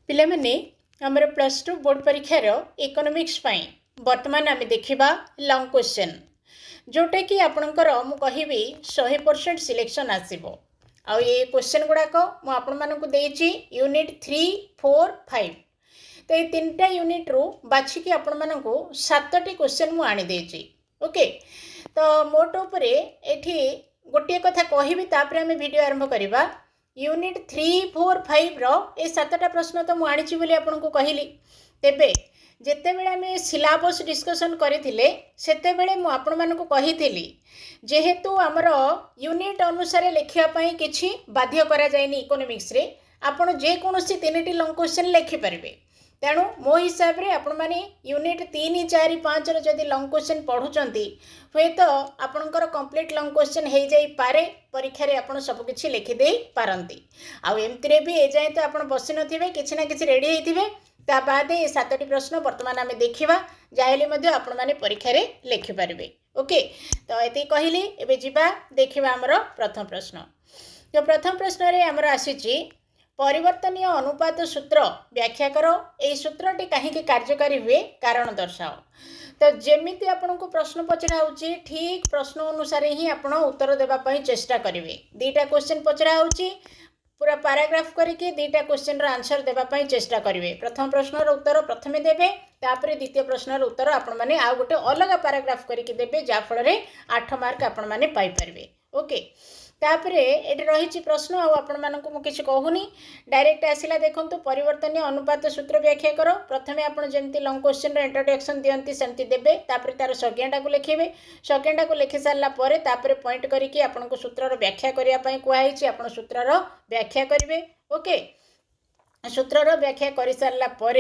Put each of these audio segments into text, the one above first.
पिलामाने हमर plus two board परीक्षार economics वर्तमान आम देखा लॉन्ग क्वेश्चन जोटा कि आपणकर मु कहबी 100% सिलेक्शन आसीबो आ ये क्वेश्चन गुड़ाक मुझे यूनिट 3, 4, 5 तो ये 3टा यूनिट रु बाछिकी आपण मानकु 7टी क्वेश्चन मु आनी देछि। ओके तो मोट उपरे एठी गोटे कथा कहबी तापर आम वीडियो आरंभ करबा। यूनिट 3, 4, 5 रो ए 7टा प्रश्न तो मुझे आनी बोली आपको कहली। तेबे जेतेबेले आम सिलेबस डिस्कसन करथिले सेतेबेले मु आपण मानकु कहिथिली जेहेतु आमर यूनिट अनुसार लिखिया पई किछि बाध्य करा जायनि इकोनॉमिक्स रे आपण जे कोनोसी 3टी लॉन्ग क्वेश्चन लिखि परिबे। तेणु मो हिसाब रे आपण माने यूनिट 3, 4, 5 रो जदि लॉन्ग क्वेश्चन पढुचंती हुए तो आपणकर कंप्लीट लॉन्ग क्वेश्चन हो जाई पारे परीक्षा रे आपण सब किछि लिखि देई पारंती। आ एमति रे भी ए जाय तो आपण बसि नथिबे किछि ना किछि रेडी हेथिबे ता बाद ए 7टी प्रश्न वर्तमान आमे देखिबा जायले मध्ये आपण माने परीक्षा रे लिखि परिबे। ओके तो एति कहली एबे जिबा देखिबा हमर प्रथम प्रश्न। तो प्रथम प्रश्न रे हमर आसीची परिवर्तनीय अनुपात सूत्र व्याख्या करो। ए सूत्रटी कहीं कार्यकारी हुए कारण दर्शाओ। तो जेमिति आपको प्रश्न पचरा होची ठीक प्रश्न अनुसार ही आपण उत्तर देबा पई चेष्टा करिवे। 2टा क्वेश्चन पचरा होची पूरा पैराग्राफ करके 2टा क्वेश्चन रो आंसर देबा पई चेष्टा करिवे। प्रथम प्रश्न रो उत्तर प्रथमे देबे तापरे द्वितीय प्रश्न रो उत्तर आपण माने आ गोटे अलग पैराग्राफ करके देबे जा फल रे 8 मार्क आपण माने पाई परबे। ओके तापरे एटी रही प्रश्न आपण मानक मु किछि कहूनी डायरेक्ट आसिला देखंतु परिवर्तनीय अनुपात सूत्र व्याख्या करो। प्रथमे आपण जेमति लॉन्ग क्वेश्चन रो इंट्रोडक्शन दियंती सेमति देबे तापरे तार संज्ञाटा को लिखिबे। संज्ञाटा को लिखि सारला परे तापरे पॉइंट करिकि आपण को सूत्र रो व्याख्या करिया पई कुआ हिची आपण सूत्र रो व्याख्या करिवे। ओके सूत्रर व्याख्या कर सारा पर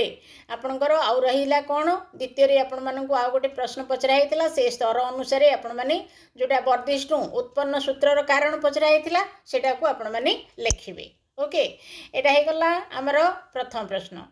आपणकर आउ रहा कौन द्वितीय रे आपण मानक आउ गोटे प्रश्न पचरा होता से स्तर अनुसार आपण मैंने जोटा वर्दिष्णु उत्पन्न सूत्रर कारण पचरा होता सेटा को आपण मैंने लिखिबे। ओके एटा हे गला हमर प्रथम प्रश्न।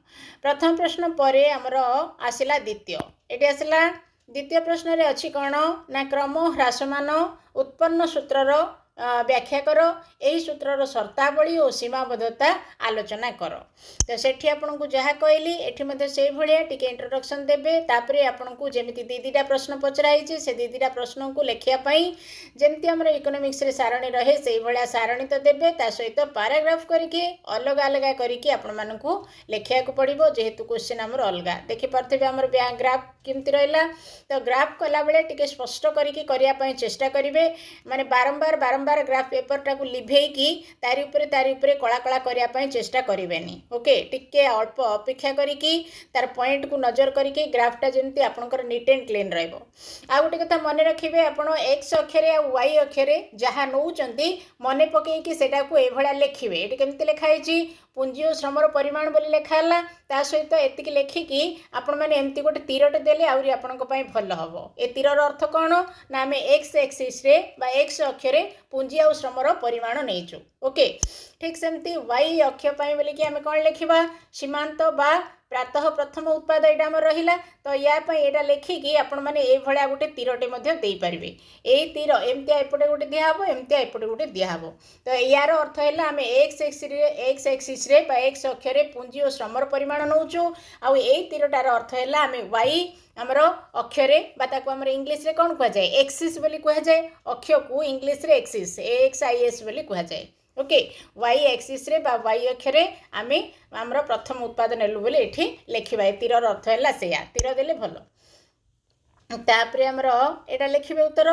प्रथम प्रश्न पर हमर आसिला द्वितीय। एटी आसिला द्वितीय प्रश्न रे अछि कौन ना क्रम ह्रासमान उत्पन्न सूत्रर व्याख्या करो। यही सूत्रर शर्तावली और सीमाबद्धता आलोचना करो। तो सेठी आपन को जहाँ कहली एठी मध्ये से भलिया टिके इंट्रोडक्शन देबे तापरे आपन को जेमिति 2टा प्रश्न पचरा हिचे से 2टा प्रश्न को लेखिया पई जेमिति हमर इकोनॉमिक्स रे सारणी रहे से भलिया सारणी तो देबे ता सहित पैराग्राफ करके अलग अलग करके आपन मानन को लेखिया को पड़िबो जेहेतु क्वेश्चन हमर अलगा देखि परथबे हमर ग्राफ केमति रहला। तो ग्राफ कला बेले टिके स्पष्ट करके करिया पई चेष्टा करिवे माने बारंबार ग्राफ पेपर टाकू लिभेकी तारी उपरे कला कला करिया पई चेष्टा करिवेनी। ओके टिके अल्प अपेक्षा करिकी तार पॉइंट को नजर करिके ग्राफटा जेमति आपनकर नीट एंड क्लीन रहइबो। आ गोटे कथा मने रखिबे आपण x अक्षरे आ y अक्षरे जहा नउचंती मने पकेकी सेटा को एभळा लिखिबे। एटी केमति लिखा हिची पुंजी और श्रमर परिमाण बोली लिखाला ता सहित एतिक लेखिकी आपण माने एमति गोटे तीरटे देले आउरी आपनक पई भल हबो। ए तीरर अर्थ कोन ना आमे x एक्सिस रे बा x अक्षरे पुंजी और श्रमर परिमाण नहींचु। ओके ठीक सेमती y अक्ष पई बोली कि आमे कोन लिखिबा सीमांत बा प्रातः प्रथम उत्पाद एटा हमर रहिला। तो या पई एटा लेखिकी आपण माने ए भळा गोटे तीरटे मध्ये देई परिबे। ए तीर एमति एपटे गोटे दिया हबो एमति एपटे गोटे दिया हबो। तो यार अर्थ हैला आमे x एक्सिस रे बा x अक्षरे पुंजी और श्रमर परिमाण नउचु आ ए तीरटार अर्थ हैला आमे y हमर अक्षरे बा ताको हमर इंग्लिश रे कोन कहै जाय एक्सिस बोली कहै जाय। अक्ष को इंग्लिश रे एक्सिस AXIS बोली कहै जाय। ओके y एक्सिस रे बा y अक्षरे आमे हमर प्रथम उत्पाद नेलु बोली एठी लिखिबा। तीरर अर्थ हैला सेया तीर देले भलो। तापरे हमर एटा लिखिबे उत्तर।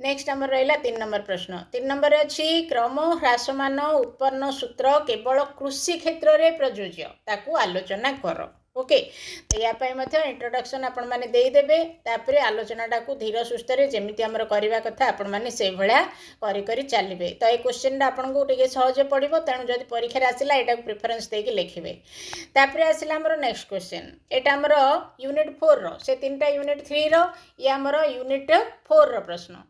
नेक्स्ट हमर रहला 3 नंबर प्रश्न। 3 नंबर अछि क्रम ह्रासमान उत्पन्न सूत्र केवल कृषि क्षेत्र रे प्रयोज्य ताकू आलोचना करो। ओके तो या पई मथे इंट्रोडक्शन आपण माने देई देबे तापरे आलोचनाटा को धीर सुस्थ रे जेमिति हमर करबा कथा आपण माने से भळा करि करि चलिबे। तो ए क्वेश्चन आपन को टिके सहज पड़िबो तेनु जदि परीक्षा रे आसिला एटा को प्रेफरेंस देके लिखिबे। तापरे आसिला हमर नेक्स्ट क्वेश्चन एटा हमर यूनिट 4 रो से 3टा यूनिट 3 रो या हमर यूनिट 4 रो प्रश्न।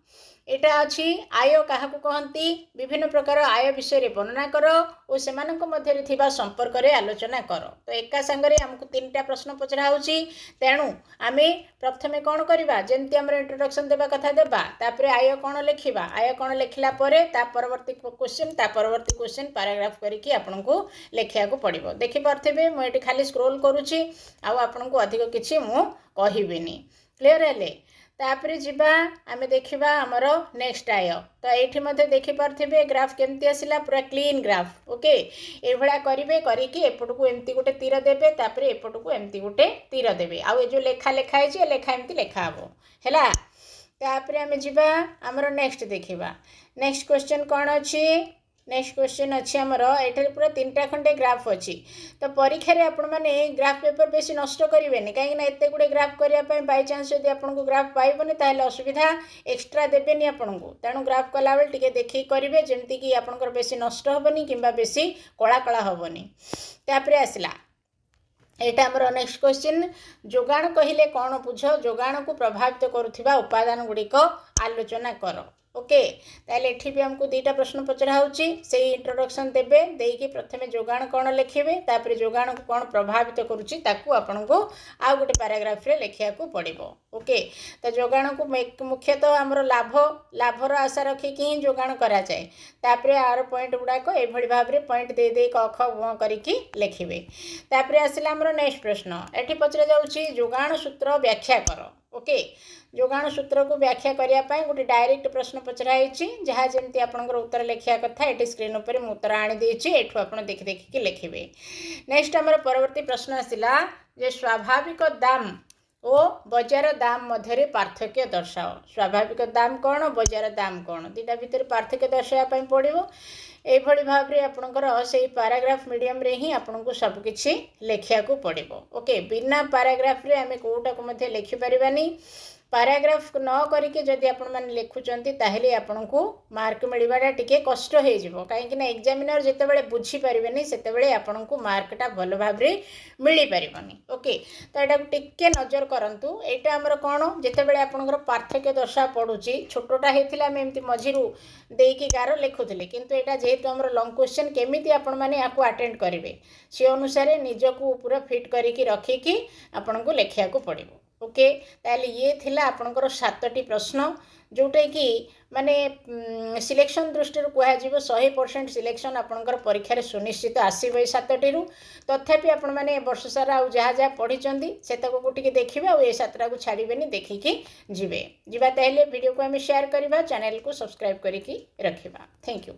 एटा अछि आय काहाकू कहंती विभिन्न प्रकार आय विषय वर्णना कर और सेमानक मध्यरे थिबा संपर्क रे आलोचना कर। तो एका संगरे हमकु तीनटा प्रश्न पचरा होची तेणु आमे प्रथमे कोन करिबा जेंति हमर इंट्रोडक्शन देबा कथा देबा तापरे आय कोन लेखिबा आय कोन लेखिला परे ता परवर्ती क्वेश्चन पैराग्राफ करिकि आपनकु लेखिया को पड़िबो। देखि परथिबे म एटी खाली स्क्रोल करूची आ आपनकु अधिक किछि मु कहिबिनी। क्लियर हेले तापरे जिबा आमे देखिबा हमरो नेक्स्ट आय। तो एठी मध्ये देखि परथिबे ग्राफ केमती आसिला पूरा क्लीन ग्राफ। ओके ए भळा करिवे करिकि एपटकू एमती गोटे तीर देबे तापरे एपटकू एमती गोटे तीर देबे आ ए जो लेखा लेखा है जे लेखा एमती लेखा हबो हैला। तापरे आमे जिबा हमरो नेक्स्ट देखिबा नेक्स्ट क्वेश्चन कोन अछि। नेक्स्ट क्वेश्चन अच्छी आमर ये पूरा 3टा खंडे ग्राफ अच्छी। तो परीक्षा रे आपण माने ग्राफ पेपर बेसी नष्ट करेंगे कहीं एत गुड़े ग्राफ करने बाय चांस जब आपको ग्राफ पाइबनी ताहले असुविधा एक्स्ट्रा देवेनि आपको तेणु ग्राफ कला बेले टिके देखिए करेंगे जमती कि आपंकर बेसी नष्ट हेनी कि बेसी कला कला हेनी। तापर आसला एटा हमर नेक्स्ट क्वेश्चन जोगाण कहले कौन बुझ जोगाण को प्रभावित करुवा उपादान गुड़िक आलोचना कर। ओके ताले एठी भी हमको 2टा प्रश्न पचरा होची से इंट्रोडक्शन देबे देकी प्रथमे जोगाण कोन लेखिबे तापर जोगाण को कोन प्रभावित करूची ताकू आपनको आ गोटे पैराग्राफ रे लेखिया को पड़िबो। ओके तो जोगाण को मुख्यतः हमर लाभर आशा रखी कि जोगाण करा जाए तापर आर पॉइंट गुडाक एभଳି भाबरे पॉइंट दे दे क ख व करिकि लेखिबे। तापर आसिला हमर नेक्स्ट प्रश्न एठी पचरा जाउची जोगाण सूत्र व्याख्या कर। ओके जोगाण सूत्र को व्याख्या करने गोटे डायरेक्ट प्रश्न पचराई जहाँ जमी आपंकर उत्तर लिखा कथा ये स्क्रीन पर मुझे उत्तर आनी एठू आप देखि देखिकी लिखे। नेक्स्ट आमर परवर्ती प्रश्न आसला जे स्वाभाविक दाम ओ बजार दाम मध्य पार्थक्य दर्शाओ। स्वाभाविक दाम कौन बजार दाम कौन दुटा भितर पार्थक्य दर्शाया पड़ो। एभली भाव में आपणकर से पैराग्राफ मीडियम रे ही आपको सबकिछि लिखा को पड़ो। ओके बिना पैराग्राफ रे आमे कोटा को लिखि परिबानी पैराग्राफ न करके जदि आपण माने लिखुचंती ताहेले आपनको मार्क मिलवाटा टिके कष्ट हो जिवो काहेकि ना एग्जामिनर जेते बेले बुझी परिबेनी सेते बेले आपनको मार्कटा भल भाव रे मिली परिबनी। ओके तो एटा टिके नजर करंतु एटा हमर कोन जेते बेले आपनकर पार्थक्य दर्शा पडुची छोटोटा हेतिला हम एमती मझिरु देकी गारो लिखुथिले किंतु एटा जेहेतु हमर लॉन्ग क्वेश्चन केमिति आपण माने याको अटेंड करिवे से अनुसार निजको पूरा फिट करिकि रखिकि आपनको लेखिया को पड़िबो। ओके ताले ये थिला आपनकर 7टी प्रश्न जोटा कि माने सिलेक्शन दृष्टि कह 100% सिलेक्शन आपनकर परीक्षा रे सुनिश्चित आसीबो 7टी रु तथापि आपण माने वर्ष सारा आ जहाँ जहाँ पढ़ी से को टिके देखिबे आ 7टा को छाड़िबेनी देखिकी जिबे ताहले वीडियो को हम शेयर करबा चैनल को सब्सक्राइब करिकी रखिबा। Thank you.